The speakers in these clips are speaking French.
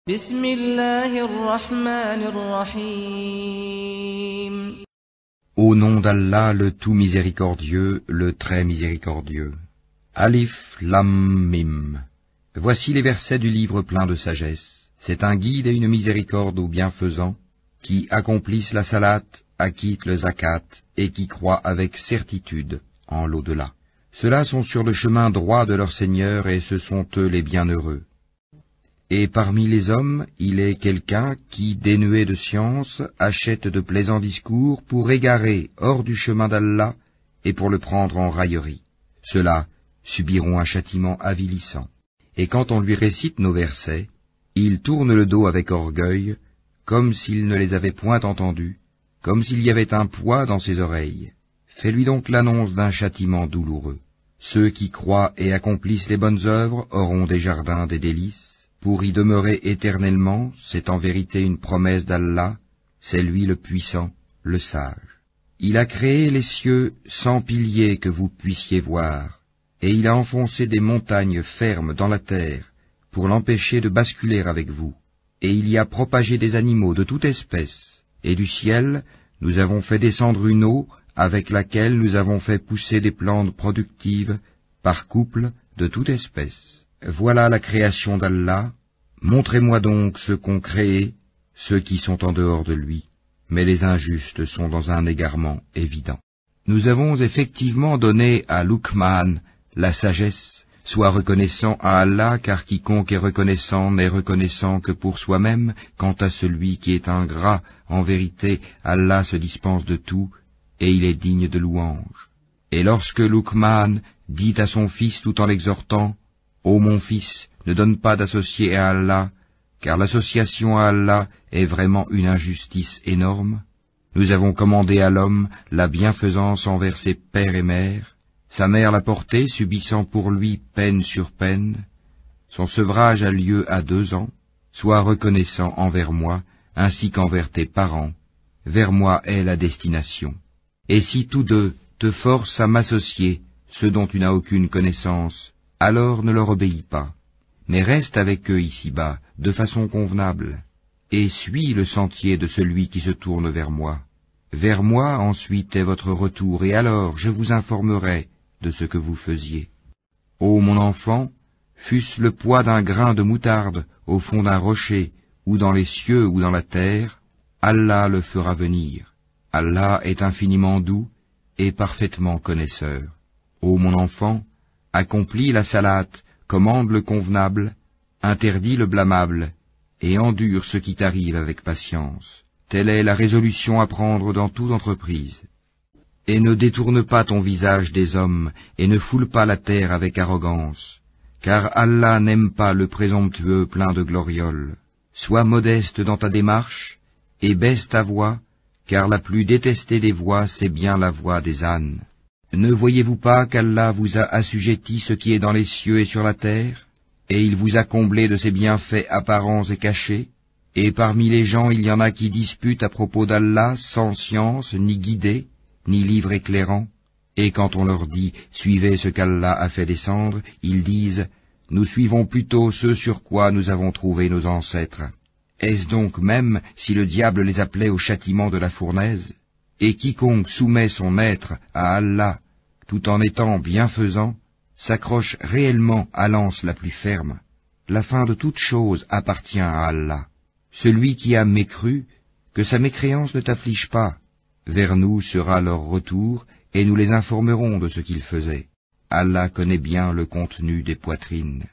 بسم الله الرحمن الرحيم. Au nom d'Allah, le tout miséricordieux, le très miséricordieux. Alif Lam Mim. Voici les versets du livre plein de sagesse. C'est un guide et une miséricorde aux bienfaisants, qui accomplissent la salate, acquittent le zakat, et qui croient avec certitude en l'au-delà. Ceux-là sont sur le chemin droit de leur Seigneur, et ce sont eux les bienheureux. Et parmi les hommes, il est quelqu'un qui, dénué de science, achète de plaisants discours pour égarer hors du chemin d'Allah et pour le prendre en raillerie. Ceux-là subiront un châtiment avilissant. Et quand on lui récite nos versets, il tourne le dos avec orgueil, comme s'il ne les avait point entendus, comme s'il y avait un poids dans ses oreilles. Fais-lui donc l'annonce d'un châtiment douloureux. Ceux qui croient et accomplissent les bonnes œuvres auront des jardins des délices. Pour y demeurer éternellement, c'est en vérité une promesse d'Allah, c'est lui le puissant, le sage. Il a créé les cieux sans piliers que vous puissiez voir, et il a enfoncé des montagnes fermes dans la terre pour l'empêcher de basculer avec vous. Et il y a propagé des animaux de toute espèce, et du ciel nous avons fait descendre une eau avec laquelle nous avons fait pousser des plantes productives par couple de toute espèce. Voilà la création d'Allah, montrez-moi donc ceux qu'ont créé, ceux qui sont en dehors de lui, mais les injustes sont dans un égarement évident. Nous avons effectivement donné à Luqman la sagesse, sois reconnaissant à Allah, car quiconque est reconnaissant n'est reconnaissant que pour soi-même, quant à celui qui est ingrat, en vérité, Allah se dispense de tout, et il est digne de louange. Et lorsque Luqman dit à son fils tout en l'exhortant, « Ô mon fils, ne donne pas d'associé à Allah, car l'association à Allah est vraiment une injustice énorme. Nous avons commandé à l'homme la bienfaisance envers ses pères et mères. Sa mère l'a porté, subissant pour lui peine sur peine. Son sevrage a lieu à 2 ans. Sois reconnaissant envers moi, ainsi qu'envers tes parents. Vers moi est la destination. Et si tous deux te forcent à m'associer, ce dont tu n'as aucune connaissance, alors ne leur obéis pas, mais reste avec eux ici-bas, de façon convenable, et suis le sentier de celui qui se tourne vers moi. Vers moi ensuite est votre retour, et alors je vous informerai de ce que vous faisiez. Ô mon enfant, fût-ce le poids d'un grain de moutarde au fond d'un rocher, ou dans les cieux ou dans la terre, Allah le fera venir. Allah est infiniment doux et parfaitement connaisseur. Ô mon enfant, accomplis la salate, commande le convenable, interdis le blâmable, et endure ce qui t'arrive avec patience. Telle est la résolution à prendre dans toute entreprise. Et ne détourne pas ton visage des hommes, et ne foule pas la terre avec arrogance, car Allah n'aime pas le présomptueux plein de glorioles. Sois modeste dans ta démarche, et baisse ta voix, car la plus détestée des voix, c'est bien la voix des ânes. Ne voyez-vous pas qu'Allah vous a assujetti ce qui est dans les cieux et sur la terre, et il vous a comblé de ses bienfaits apparents et cachés, et parmi les gens il y en a qui disputent à propos d'Allah sans science, ni guidée, ni livre éclairant, et quand on leur dit « Suivez ce qu'Allah a fait descendre », ils disent « Nous suivons plutôt ce sur quoi nous avons trouvé nos ancêtres ». Est-ce donc même si le diable les appelait au châtiment de la fournaise? Et quiconque soumet son être à Allah, tout en étant bienfaisant, s'accroche réellement à l'anse la plus ferme. La fin de toute chose appartient à Allah. Celui qui a mécru, que sa mécréance ne t'afflige pas. Vers nous sera leur retour, et nous les informerons de ce qu'ils faisaient. Allah connaît bien le contenu des poitrines.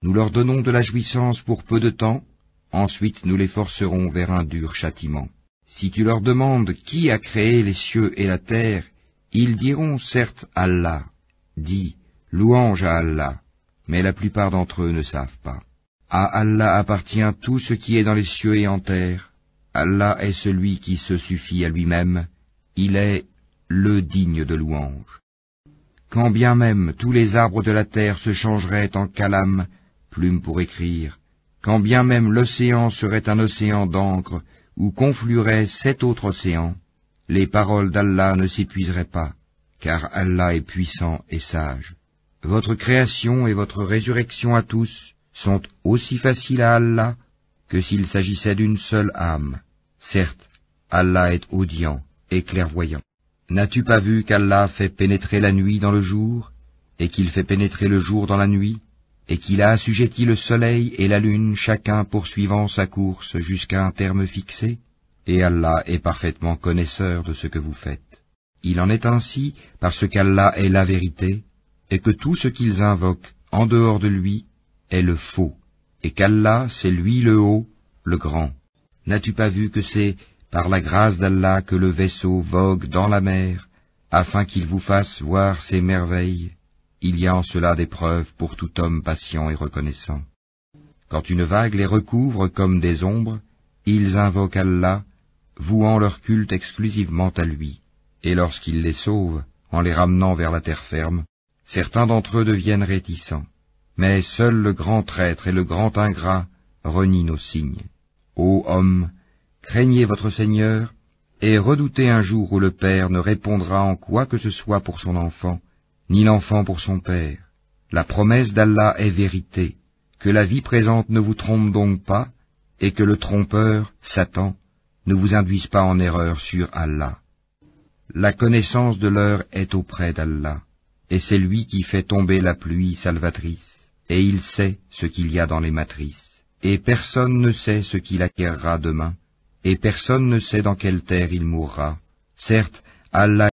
Nous leur donnons de la jouissance pour peu de temps, ensuite nous les forcerons vers un dur châtiment. Si tu leur demandes qui a créé les cieux et la terre, ils diront certes Allah. Dis, louange à Allah, mais la plupart d'entre eux ne savent pas. À Allah appartient tout ce qui est dans les cieux et en terre. Allah est celui qui se suffit à lui-même. Il est le digne de louange. Quand bien même tous les arbres de la terre se changeraient en calame, plume pour écrire, quand bien même l'océan serait un océan d'encre, où conflueraient 7 autres océans, les paroles d'Allah ne s'épuiseraient pas, car Allah est puissant et sage. Votre création et votre résurrection à tous sont aussi faciles à Allah que s'il s'agissait d'une seule âme. Certes, Allah est audient et clairvoyant. N'as-tu pas vu qu'Allah fait pénétrer la nuit dans le jour, et qu'il fait pénétrer le jour dans la nuit, et qu'il a assujetti le soleil et la lune, chacun poursuivant sa course jusqu'à un terme fixé? Et Allah est parfaitement connaisseur de ce que vous faites. Il en est ainsi parce qu'Allah est la vérité, et que tout ce qu'ils invoquent en dehors de lui est le faux, et qu'Allah c'est lui le haut, le grand. N'as-tu pas vu que c'est par la grâce d'Allah que le vaisseau vogue dans la mer, afin qu'il vous fasse voir ses merveilles? Il y a en cela des preuves pour tout homme patient et reconnaissant. Quand une vague les recouvre comme des ombres, ils invoquent Allah, vouant leur culte exclusivement à lui. Et lorsqu'il les sauve, en les ramenant vers la terre ferme, certains d'entre eux deviennent réticents. Mais seul le grand traître et le grand ingrat renient nos signes. Ô hommes, craignez votre Seigneur, et redoutez un jour où le père ne répondra en quoi que ce soit pour son enfant, ni l'enfant pour son père. La promesse d'Allah est vérité, que la vie présente ne vous trompe donc pas, et que le trompeur, Satan, ne vous induise pas en erreur sur Allah. La connaissance de l'heure est auprès d'Allah, et c'est lui qui fait tomber la pluie salvatrice, et il sait ce qu'il y a dans les matrices. Et personne ne sait ce qu'il acquérera demain, et personne ne sait dans quelle terre il mourra. Certes, Allah